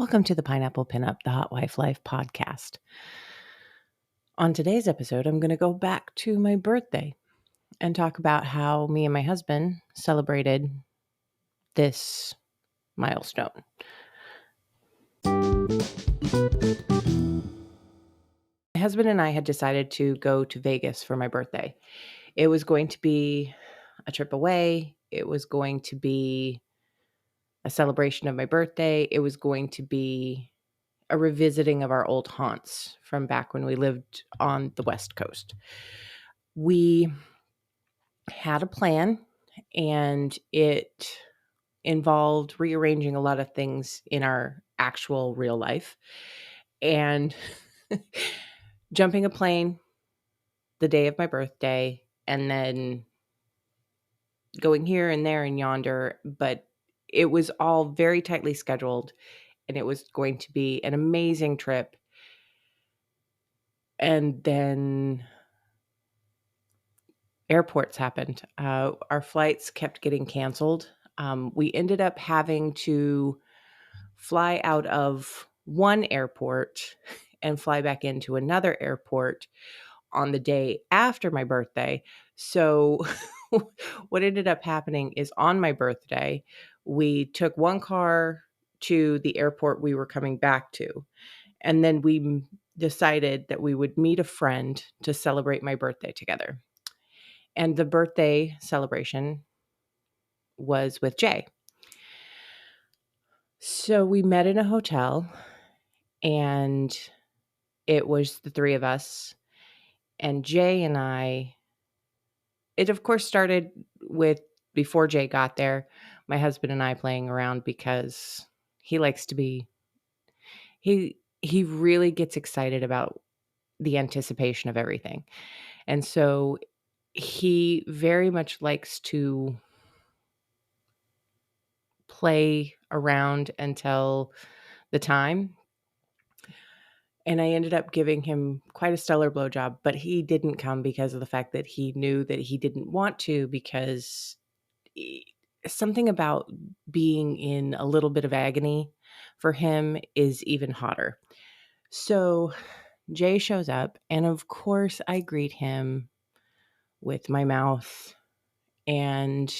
Welcome to the Pineapple Pinup, the Hot Wife Life podcast. On today's episode, I'm going to go back to my birthday and talk about how me and my husband celebrated this milestone. My husband and I had decided to go to Vegas for my birthday. It was going to be a trip away. It was going to be a celebration of my birthday. It was going to be a revisiting of our old haunts from back when we lived on the West Coast. We had a plan, and it involved rearranging a lot of things in our actual real life and jumping a plane the day of my birthday and then going here and there and yonder. But it was all very tightly scheduled, and it was going to be an amazing trip. And then airports happened. Our flights kept getting canceled. We ended up having to fly out of one airport and fly back into another airport on the day after my birthday. So what ended up happening is on my birthday, we took one car to the airport we were coming back to. And then we decided that we would meet a friend to celebrate my birthday together. And the birthday celebration was with Jay. So we met in a hotel, and it was the three of us. And Jay and I, it of course started with, before Jay got there, my husband and I playing around because he likes to be, he really gets excited about the anticipation of everything. And so he very much likes to play around until the time. And I ended up giving him quite a stellar blowjob, but he didn't come because of the fact that he knew that he didn't want to, because something about being in a little bit of agony for him is even hotter. So Jay shows up, and of course I greet him with my mouth, and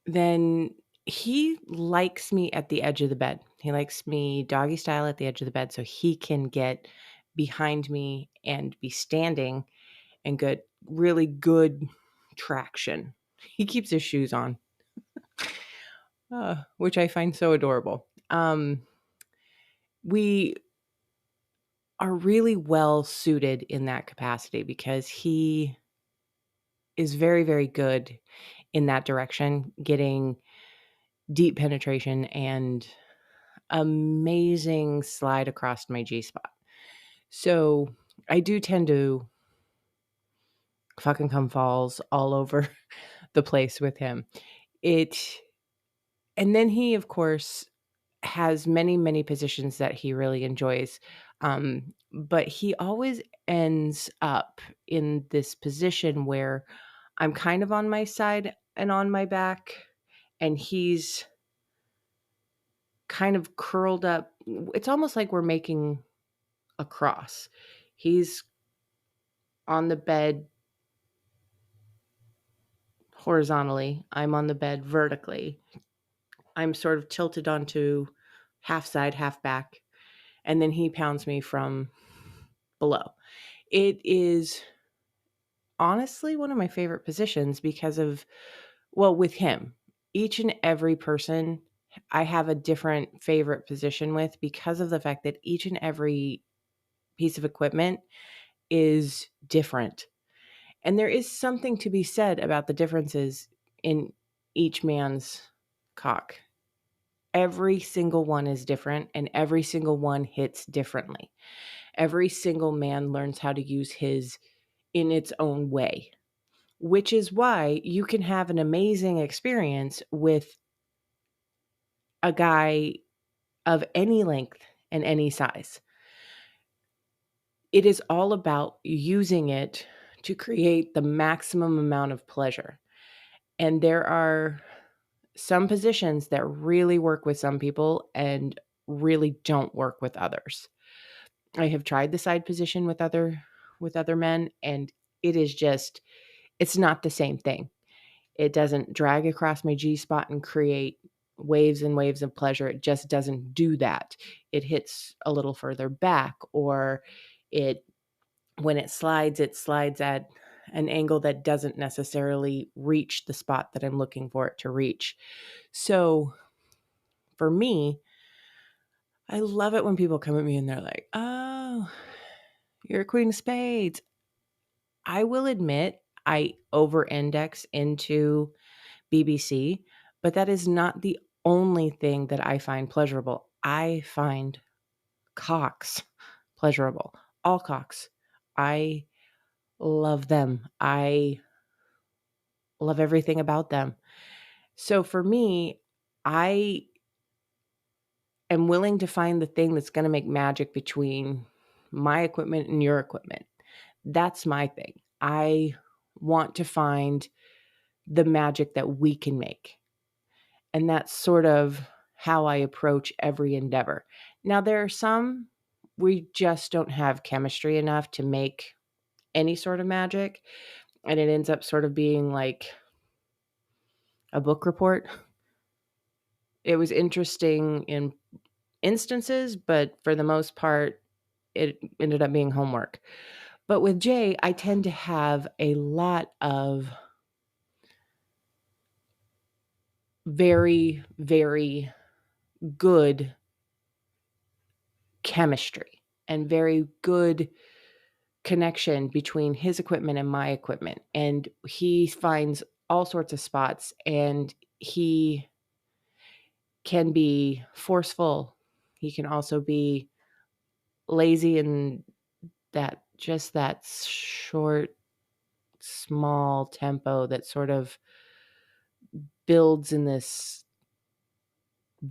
then he likes me at the edge of the bed. He likes me doggy style at the edge of the bed so he can get behind me and be standing and get really good traction. He keeps his shoes on, which I find so adorable. We are really well suited in that capacity because he is very, very good in that direction, getting deep penetration and amazing slide across my G-spot. So I do tend to fucking come falls all over the place with him. And then he, of course, has many, many positions that he really enjoys. But he always ends up in this position where I'm kind of on my side and on my back, and he's kind of curled up. It's almost like we're making a cross. He's on the bed horizontally. I'm on the bed vertically. I'm sort of tilted onto half side, half back. And then he pounds me from below. It is honestly one of my favorite positions because of, well, with him, each and every person I have a different favorite position with because of the fact that each and every piece of equipment is different. And there is something to be said about the differences in each man's cock. Every single one is different, and every single one hits differently. Every single man learns how to use his in its own way, which is why you can have an amazing experience with a guy of any length and any size. It is all about using it to create the maximum amount of pleasure. And there are some positions that really work with some people and really don't work with others. I have tried the side position with other men, and it is just, it's not the same thing. It doesn't drag across my G spot and create waves and waves of pleasure. It just doesn't do that. It hits a little further back, or when it slides at an angle that doesn't necessarily reach the spot that I'm looking for it to reach. So for me, I love it when people come at me and they're like, "Oh, you're a queen of spades." I will admit I over-index into BBC, but that is not the only thing that I find pleasurable. I find cocks pleasurable. All cocks. I love them. I love everything about them. So for me, I am willing to find the thing that's going to make magic between my equipment and your equipment. That's my thing. I want to find the magic that we can make. And that's sort of how I approach every endeavor. Now, there are some we just don't have chemistry enough to make any sort of magic. And it ends up sort of being like a book report. It was interesting in instances, but for the most part, it ended up being homework. But with Jay, I tend to have a lot of very, very good chemistry and very good connection between his equipment and my equipment. And he finds all sorts of spots, and he can be forceful. He can also be lazy, and that short, small tempo that sort of builds in this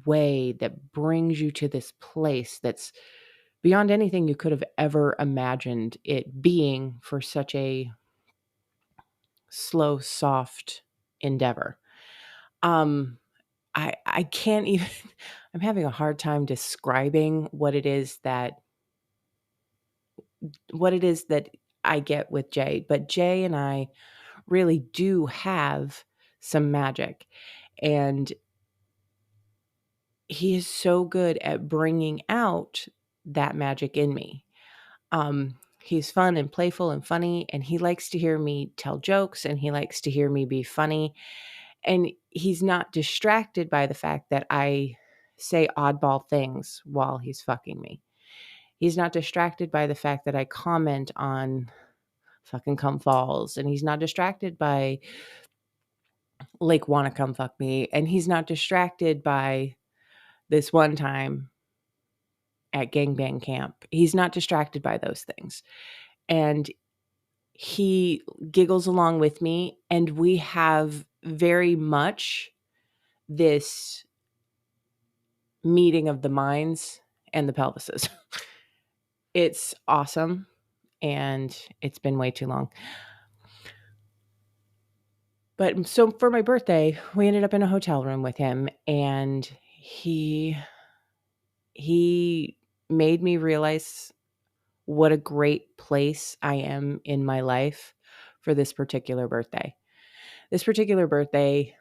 way that brings you to this place that's beyond anything you could have ever imagined it being for such a slow, soft endeavor. I can't even I'm having a hard time describing what it is that I get with Jay, but Jay and I really do have some magic, and he is so good at bringing out that magic in me. He's fun and playful and funny, and he likes to hear me tell jokes, and he likes to hear me be funny. And he's not distracted by the fact that I say oddball things while he's fucking me. He's not distracted by the fact that I comment on fucking cum falls, and he's not distracted by Lake wanna come fuck me, and he's not distracted by this one time at gangbang camp. He's not distracted by those things. And he giggles along with me, and we have very much this meeting of the minds and the pelvises. It's awesome, and it's been way too long. But so for my birthday, we ended up in a hotel room with him, and he made me realize what a great place I am in my life for this particular birthday. This particular birthday,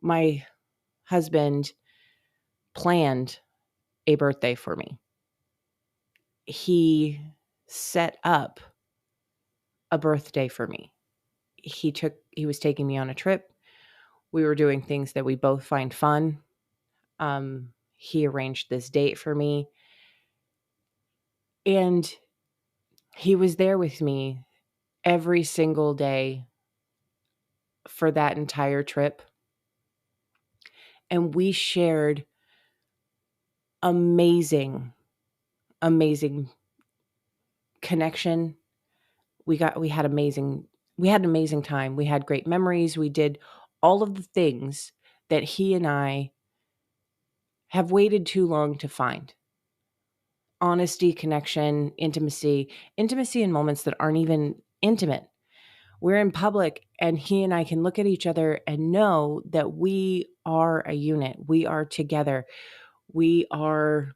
my husband planned a birthday for me. He set up a birthday for me. He was taking me on a trip. We were doing things that we both find fun. He arranged this date for me, and he was there with me every single day for that entire trip. And we shared amazing connection. We had an amazing time. We had great memories. We did all of the things that he and I have waited too long to find. Honesty, connection, intimacy in moments that aren't even intimate. We're in public And he and I can look at each other and know that we are a unit. We are together. We are.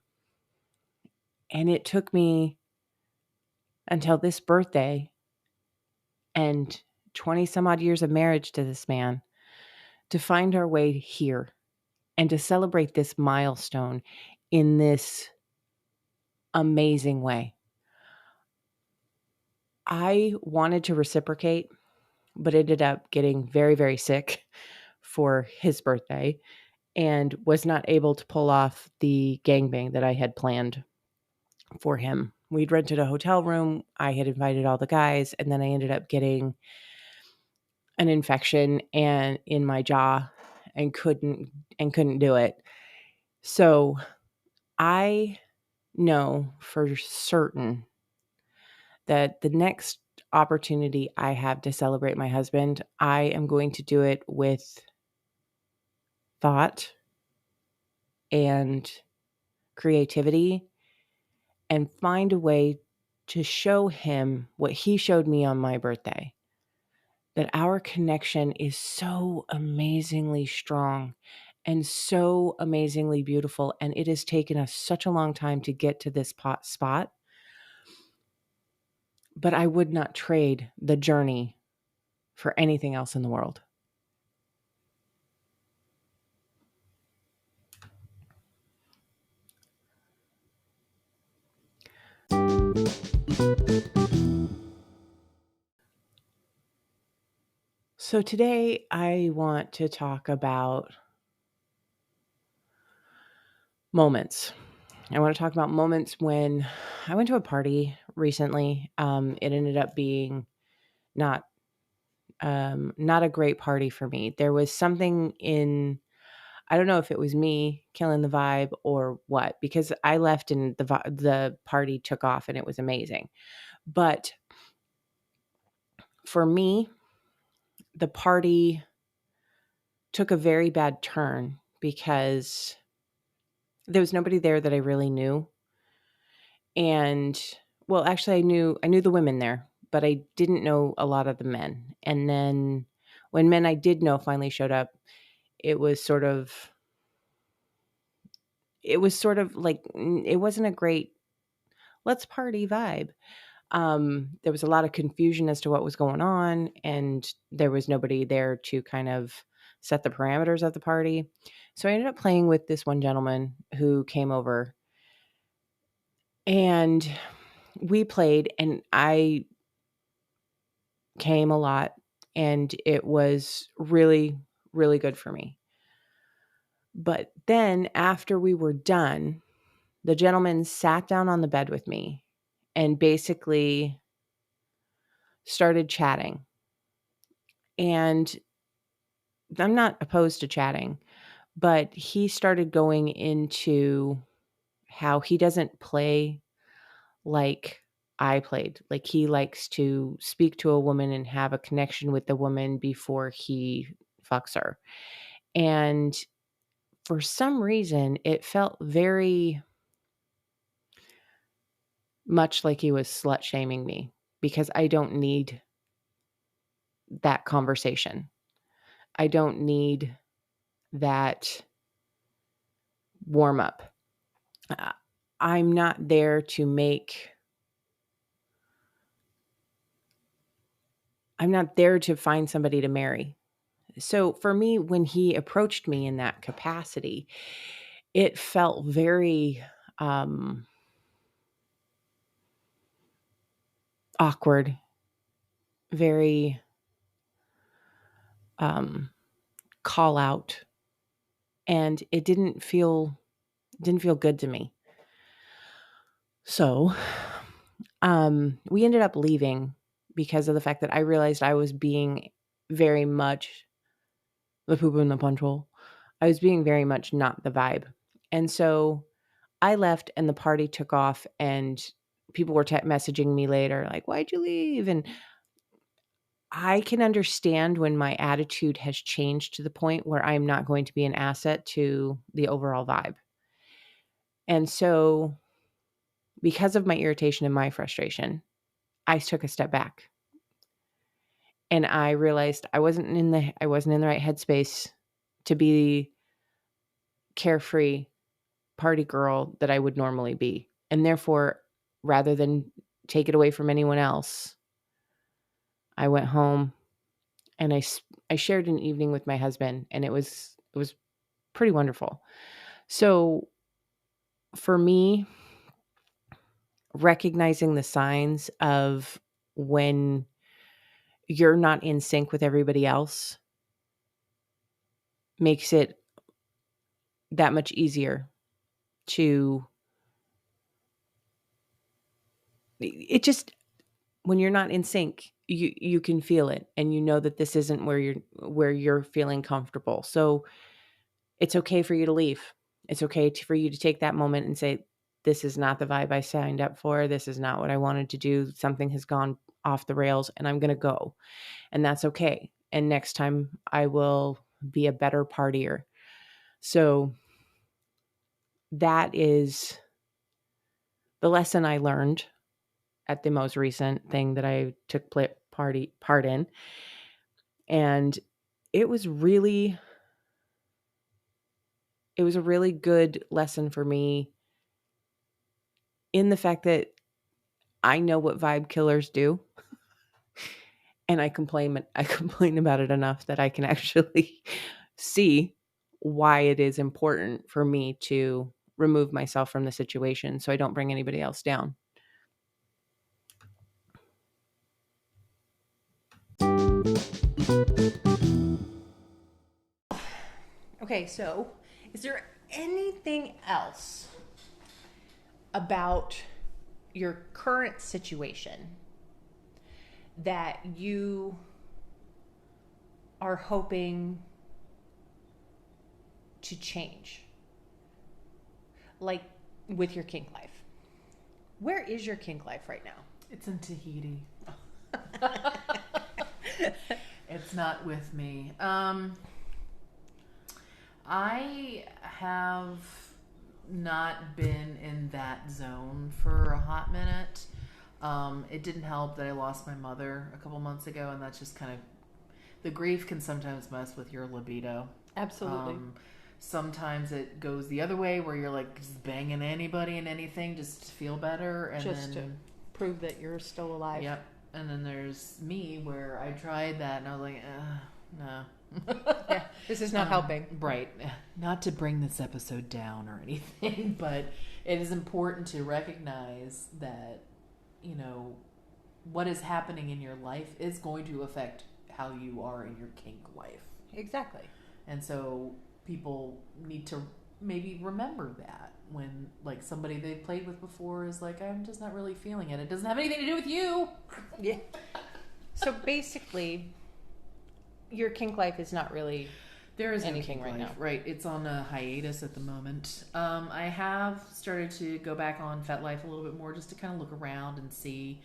And it took me until this birthday and 20 some odd years of marriage to this man to find our way here and to celebrate this milestone in this amazing way. I wanted to reciprocate, but ended up getting very, very sick for his birthday and was not able to pull off the gangbang that I had planned for him. We'd rented a hotel room. I had invited all the guys, and then I ended up getting an infection and in my jaw and couldn't do it. So I know for certain that the next opportunity I have to celebrate my husband, I am going to do it with thought and creativity and find a way to show him what he showed me on my birthday. That our connection is so amazingly strong and so amazingly beautiful. And it has taken us such a long time to get to this spot. But I would not trade the journey for anything else in the world. So today I want to talk about moments. I want to talk about moments when I went to a party recently. It ended up being not a great party for me. There was something in, I don't know if it was me killing the vibe or what, because I left and the party took off and it was amazing. But for me, the party took a very bad turn because there was nobody there that I really knew. And well, actually I knew the women there, but I didn't know a lot of the men. And then when men I did know finally showed up, it was sort of like it wasn't a great let's party vibe. There was a lot of confusion as to what was going on, and there was nobody there to kind of set the parameters of the party. So I ended up playing with this one gentleman who came over, and we played, and I came a lot, and it was really, really good for me. But then after we were done, the gentleman sat down on the bed with me and basically started chatting. And I'm not opposed to chatting, but he started going into how he doesn't play like I played. Like he likes to speak to a woman and have a connection with the woman before he fucks her. And for some reason, it felt very much like he was slut shaming me because I don't need that conversation. I don't need that warm up. I'm not there to find somebody to marry. So for me, when he approached me in that capacity, it felt very awkward, very call out, and it didn't feel good to me. So we ended up leaving because of the fact that I realized I was being very much the poop in the punch hole. I was being very much not the vibe. And so I left and the party took off, and people were messaging me later like, "Why'd you leave?" And I can understand when my attitude has changed to the point where I'm not going to be an asset to the overall vibe. And so because of my irritation and my frustration, I took a step back. And I realized I wasn't in the right headspace to be carefree party girl that I would normally be. And therefore, rather than take it away from anyone else, I went home and I shared an evening with my husband, and it was pretty wonderful. So for me, recognizing the signs of when you're not in sync with everybody else makes it that much easier to it just when you're not in sync, you can feel it, and you know that this isn't where you're feeling comfortable. So it's okay for you to leave. It's okay for you to take that moment and say, this is not the vibe I signed up for. This is not what I wanted to do. Something has gone off the rails and I'm going to go. And that's okay. And next time I will be a better partier. So that is the lesson I learned at the most recent thing that I took part in. And it was a really good lesson for me in the fact that I know what vibe killers do. And I complain about it enough that I can actually see why it is important for me to remove myself from the situation so I don't bring anybody else down. Okay, so is there anything else about your current situation that you are hoping to change? Like with your kink life. Where is your kink life right now? It's in Tahiti. It's not with me. I have not been in that zone for a hot minute. It didn't help that I lost my mother a couple months ago, and that's just kind of, the grief can sometimes mess with your libido. Absolutely. Sometimes it goes the other way where you're like just banging anybody and anything just to feel better, and just to prove that you're still alive. Yep. And then there's me where I tried that and I was like, no. Yeah, this is not helping. Right. Not to bring this episode down or anything, but it is important to recognize that, you know, what is happening in your life is going to affect how you are in your kink life. Exactly. And so people need to maybe remember that when like somebody they've played with before is like, I'm just not really feeling it. It doesn't have anything to do with you. Yeah. So basically, your kink life is not really there is anything right now. Right. It's on a hiatus at the moment. I have started to go back on FetLife a little bit more just to kind of look around and see.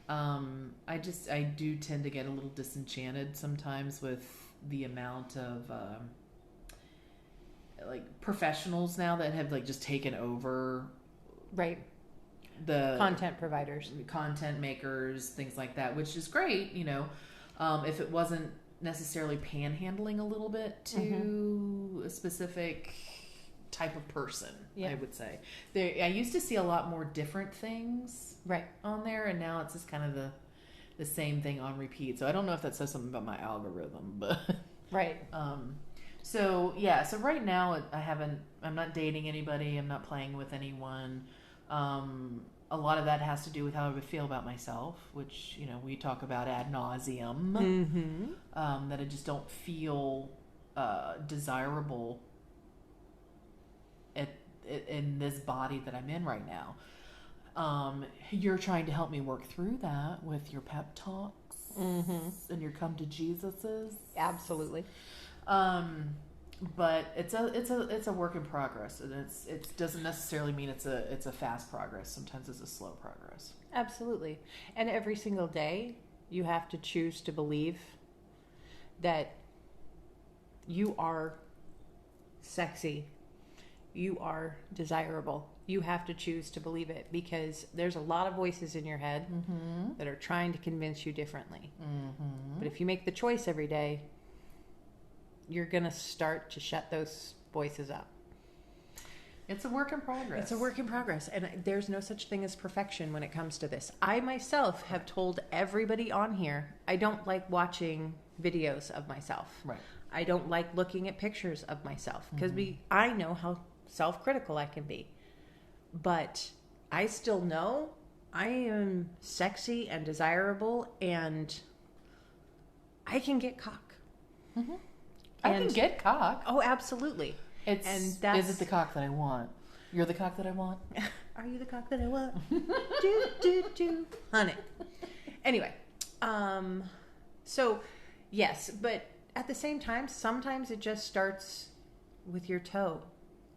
I do tend to get a little disenchanted sometimes with the amount of like professionals now that have like just taken over, right, the content providers, content makers, things like that, which is great, you know. If it wasn't necessarily panhandling a little bit to a specific type of person, I would say. I used to see a lot more different things on there, and now it's just kind of the same thing on repeat. So I don't know if that says something about my algorithm, but so yeah, so right now I'm not dating anybody, I'm not playing with anyone. A lot of that has to do with how I would feel about myself, which, you know, we talk about ad nauseum, that I just don't feel desirable in this body that I'm in right now. You're trying to help me work through that with your pep talks and your come to Jesuses. Absolutely. But it's a work in progress, and it doesn't necessarily mean it's a fast progress. Sometimes it's a slow progress. Absolutely. And every single day you have to choose to believe that you are sexy, you are desirable. You have to choose to believe it, because there's a lot of voices in your head that are trying to convince you differently. But if you make the choice every day, you're going to start to shut those voices up. It's a work in progress. It's a work in progress. And there's no such thing as perfection when it comes to this. I myself have told everybody on here, I don't like watching videos of myself. Right. I don't like looking at pictures of myself, because I know how self-critical I can be. But I still know I am sexy and desirable, and I can get cock. I can get cock. Oh, absolutely. Is it the cock that I want? You're the cock that I want? Are you the cock that I want? do. Honey. Anyway, so yes, but at the same time, sometimes it just starts with your toe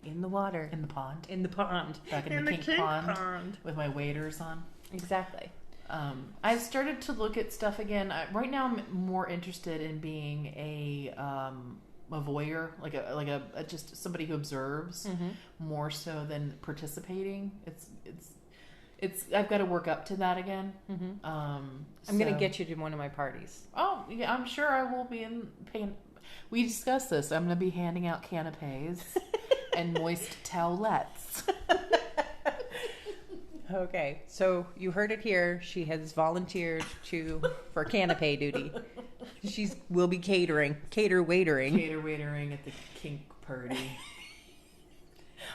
in the water. In the pond. In the pond. Back in the kink pond with my waders on. Exactly. I've started to look at stuff again. Right now, I'm more interested in being a voyeur, like a just somebody who observes more so than participating. It's I've got to work up to that again. I'm gonna get you to one of my parties. Oh yeah, I'm sure I will be paying. We discussed this. I'm gonna be handing out canapes and moist towelettes. Okay, so you heard it here. She has volunteered for canapé duty. Will be cater waitering at the kink party.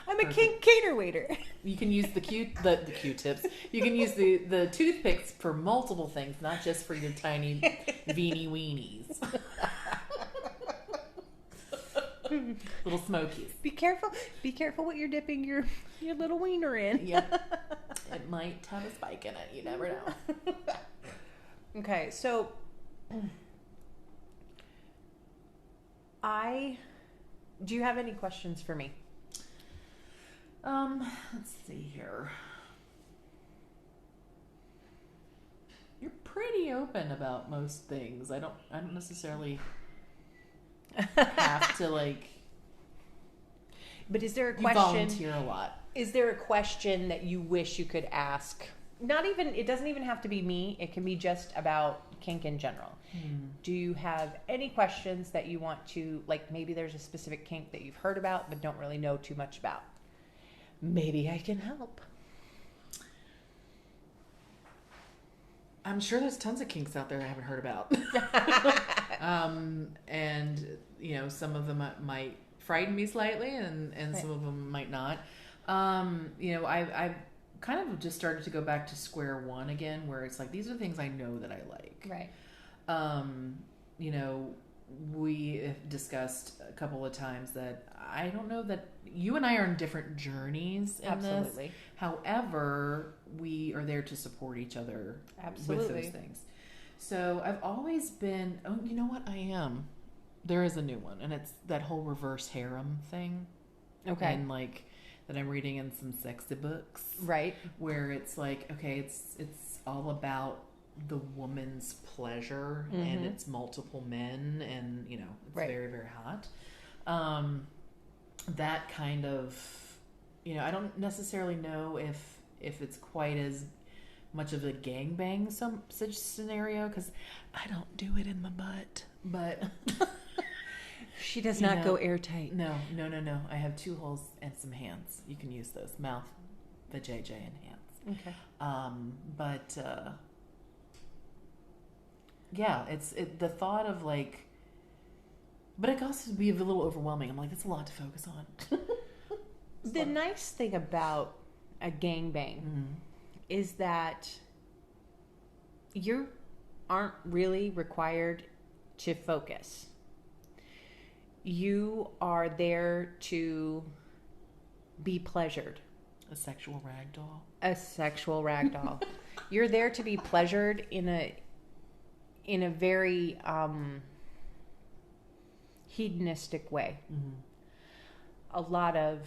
I'm a kink cater waiter. You can use the Q-tips. You can use the toothpicks for multiple things, not just for your tiny veeny weenies. Little smokies. Be careful what you're dipping your little wiener in. Yep. It might have a spike in it. You never know. Okay, so do you have any questions for me? Let's see here. You're pretty open about most things. I don't necessarily have to like. But is there a You question? volunteer a lot. Is there a question that you wish you could ask? It doesn't even have to be me. It can be just about kink in general. Do you have any questions that you want to, like, maybe there's a specific kink that you've heard about but don't really know too much about? Maybe I can help. I'm sure there's tons of kinks out there I haven't heard about. And some of them might frighten me slightly, and right. Some of them might not. I've kind of just started to go back to square one again, where it's like, these are things I know that I like. Right. We have discussed a couple of times that I don't know that you and I are on different journeys in Absolutely. this. However, we are there to support each other Absolutely. with those things. So I've always been, you know what? I am. There is a new one, and it's that whole reverse harem thing. Okay. And like that I'm reading in some sexy books. Right. Where it's like, okay, it's all about the woman's pleasure, and it's multiple men, and it's right. very, very hot. That kind of, I don't necessarily know if it's quite as much of a gangbang such scenario, because I don't do it in my butt, but she does not go airtight. No. I have 2 holes and some hands. You can use those: mouth, the JJ, and hands. Okay. Yeah, it's the thought of like, but it can also be a little overwhelming. I'm like, that's a lot to focus on. The nice thing about a gangbang is that you aren't really required to focus. You are there to be pleasured. A sexual ragdoll. A sexual ragdoll. You're there to be pleasured in a very hedonistic way. A lot of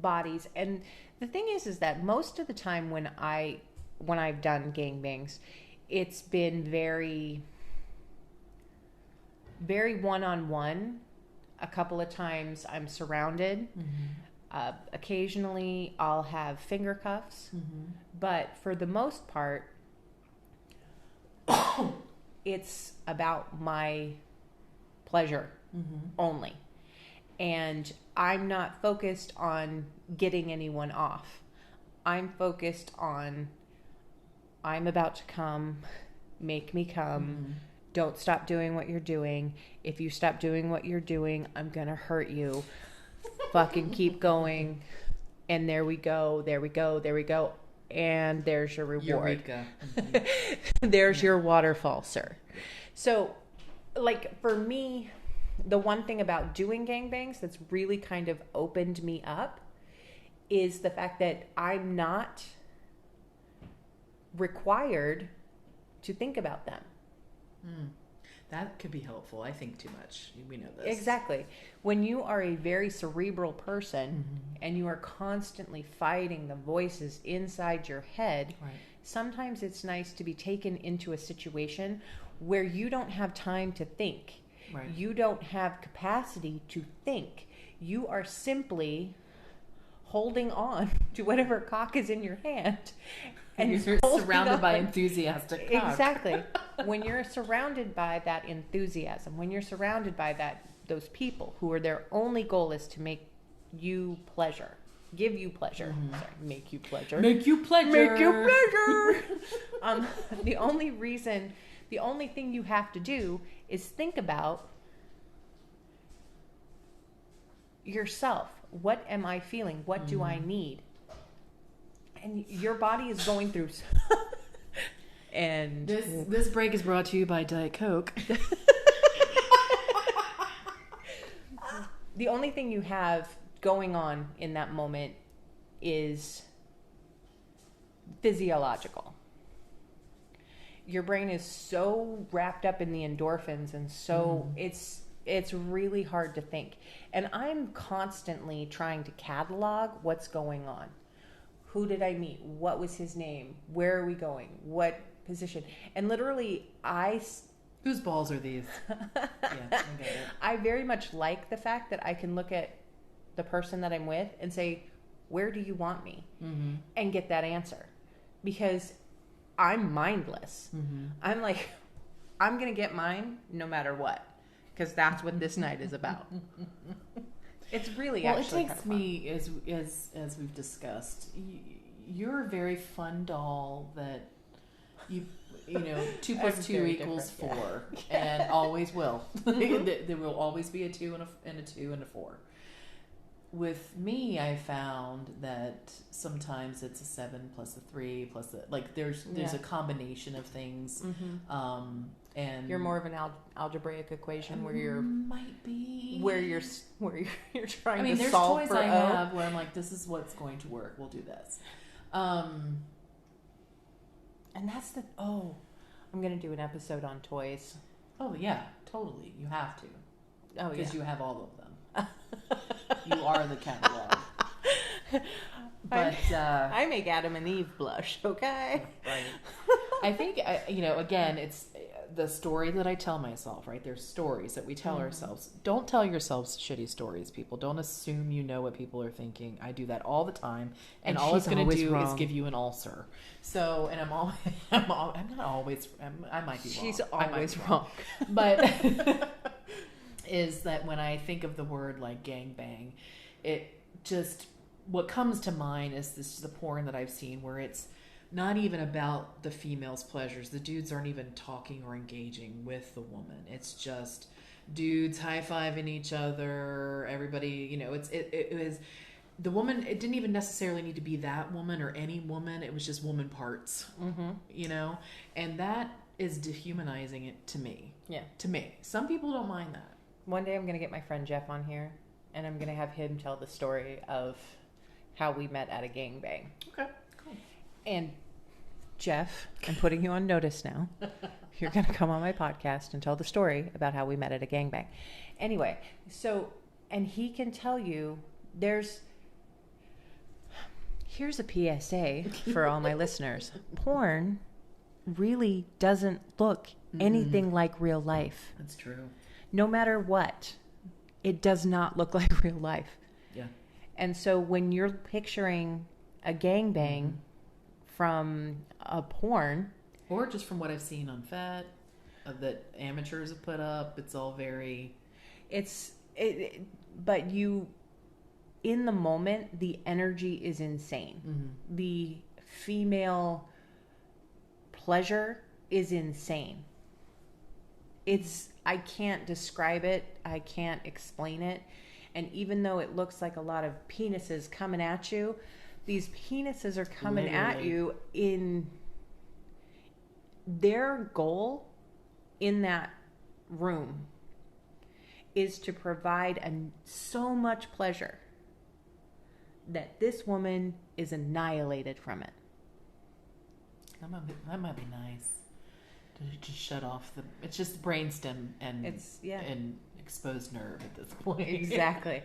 bodies, and the thing is that most of the time when I've done gangbangs, it's been very, very one-on-one. A couple of times I'm surrounded. Occasionally I'll have finger cuffs, but for the most part, it's about my pleasure only. And I'm not focused on getting anyone off. I'm focused on, I'm about to come, make me come. Don't stop doing what you're doing. If you stop doing what you're doing, I'm going to hurt you. Fucking keep going. And there we go. There we go. There we go. And there's your reward. Eureka. There's your waterfall, sir. So, like, for me, the one thing about doing gangbangs that's really kind of opened me up is the fact that I'm not required to think about them. That could be helpful. I think too much. We know this. Exactly. When you are a very cerebral person and you are constantly fighting the voices inside your head, sometimes it's nice to be taken into a situation where you don't have time to think. You don't have capacity to think. You are simply holding on to whatever cock is in your hand. And you're surrounded by enthusiastic cock. Exactly. When you're surrounded by that enthusiasm, when you're surrounded by those people who are their only goal is to make you pleasure, give you pleasure. Sorry, make you pleasure. Make you pleasure. Make you pleasure. The only thing you have to do is think about yourself. What am I feeling? What do I need? And your body is going through. And this break is brought to you by Diet Coke. The only thing you have going on in that moment is physiological. Your brain is so wrapped up in the endorphins, and so it's really hard to think. And I'm constantly trying to catalog what's going on. Who did I meet? What was his name? Where are we going? What position? And literally, Whose balls are these? Yeah, I get it. I very much like the fact that I can look at the person that I'm with and say, where do you want me? And get that answer. Because I'm mindless. I'm like, I'm going to get mine no matter what. Because that's what this night is about. It's really well, actually it takes me, as we've discussed, you're a very fun doll that you know 2 + 2 = 4, and always will. There will always be a 2 and a 2 and a 4. With me, I found that sometimes it's a 7 plus a 3 plus there's a combination of things. And you're more of an algebraic equation where you're might be where you're trying to there's solve toys for I O. have where I'm like, this is what's going to work. We'll do this. And that's I'm gonna do an episode on toys. Oh yeah, totally. You have to. Oh yeah, because you have all of them. You are the catalog. But I make Adam and Eve blush. Okay. Right. I think again, it's the story that I tell myself. Right. There's stories that we tell ourselves. Don't tell yourselves shitty stories, people. Don't assume you know what people are thinking. I do that all the time, and all it's going to do is give you an ulcer. So, and I'm not always. I might be wrong. She's always wrong. But is that when I think of the word like gangbang, it just what comes to mind is the porn that I've seen where it's not even about the female's pleasures. The dudes aren't even talking or engaging with the woman. It's just dudes high-fiving each other. Everybody, it was the woman. It didn't even necessarily need to be that woman or any woman. It was just woman parts, and that is dehumanizing it to me. Yeah. To me. Some people don't mind that. One day I'm going to get my friend Jeff on here, and I'm going to have him tell the story of how we met at a gangbang. Okay, cool. And Jeff, I'm putting you on notice now. You're going to come on my podcast and tell the story about how we met at a gangbang. Anyway, and he can tell you here's a PSA for all my listeners. Porn really doesn't look anything like real life. That's true. No matter what. it does not look like real life. Yeah. And so when you're picturing a gangbang from a porn, or just from what I've seen on FET that amateurs have put up, it's all very. But you, in the moment, the energy is insane. Mm-hmm. The female pleasure is insane. I can't describe it. I can't explain it. And even though it looks like a lot of penises coming at you, these penises are coming at you in their goal in that room is to provide so much pleasure that this woman is annihilated from it. That might be nice. To just shut off it's just brainstem and and exposed nerve at this point. Exactly.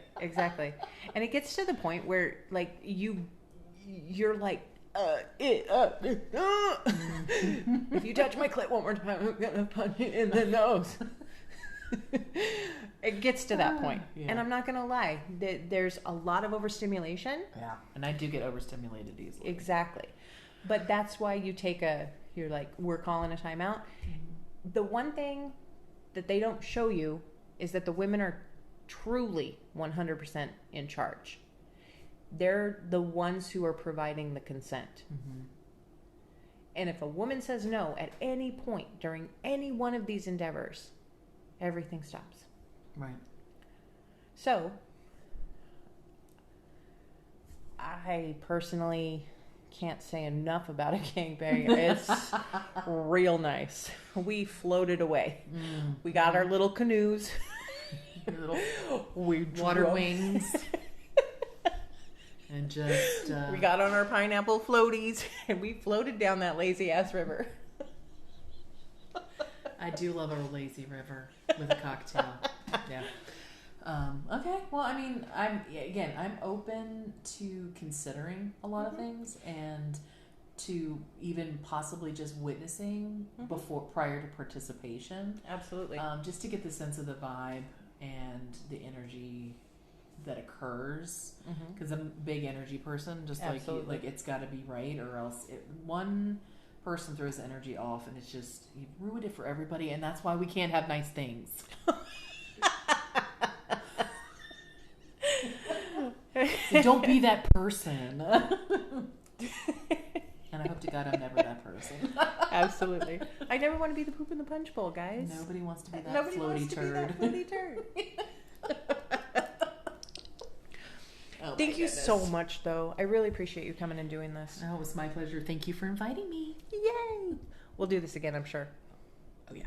And it gets to the point where like you're like if you touch my clit one more time, I'm gonna punch you in the nose. It gets to that point. Yeah. And I'm not gonna lie, there's a lot of overstimulation. Yeah, and I do get overstimulated easily. Exactly. But that's why you're like, we're calling a timeout. Mm-hmm. The one thing that they don't show you is that the women are truly 100% in charge. They're the ones who are providing the consent. Mm-hmm. And if a woman says no at any point during any one of these endeavors, everything stops. Right. So, I personally can't say enough about a gangbang. It's real nice. We floated away. We got our little canoes. We water wings. And just... we got on our pineapple floaties and we floated down that lazy ass river. I do love a lazy river with a cocktail. Yeah. Okay. Well, I mean, I'm open to considering a lot of things and to even possibly just witnessing prior to participation. Absolutely. Just to get the sense of the vibe and the energy that occurs. Because I'm a big energy person, just Absolutely. like it's got to be right, or else one person throws the energy off, and it's just you ruined it for everybody, and that's why we can't have nice things. So don't be that person. And I hope to God I'm never that person. Absolutely. I never want to be the poop in the punch bowl, guys. Nobody wants to be that Nobody floaty wants to turd. be that floaty turd. Oh, Thank you so much, though. I really appreciate you coming and doing this. Oh, it was my pleasure. Thank you for inviting me. Yay! We'll do this again, I'm sure. Oh, yeah.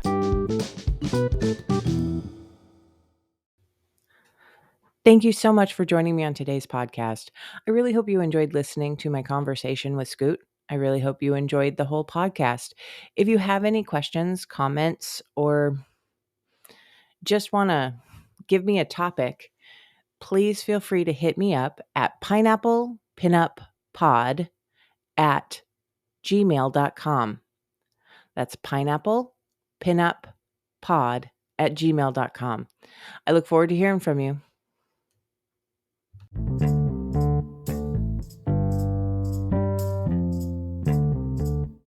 Thank you so much for joining me on today's podcast. I really hope you enjoyed listening to my conversation with Scoot. I really hope you enjoyed the whole podcast. If you have any questions, comments, or just want to give me a topic, please feel free to hit me up at pineapplepinuppod@gmail.com. That's pineapplepinuppod@gmail.com. I look forward to hearing from you.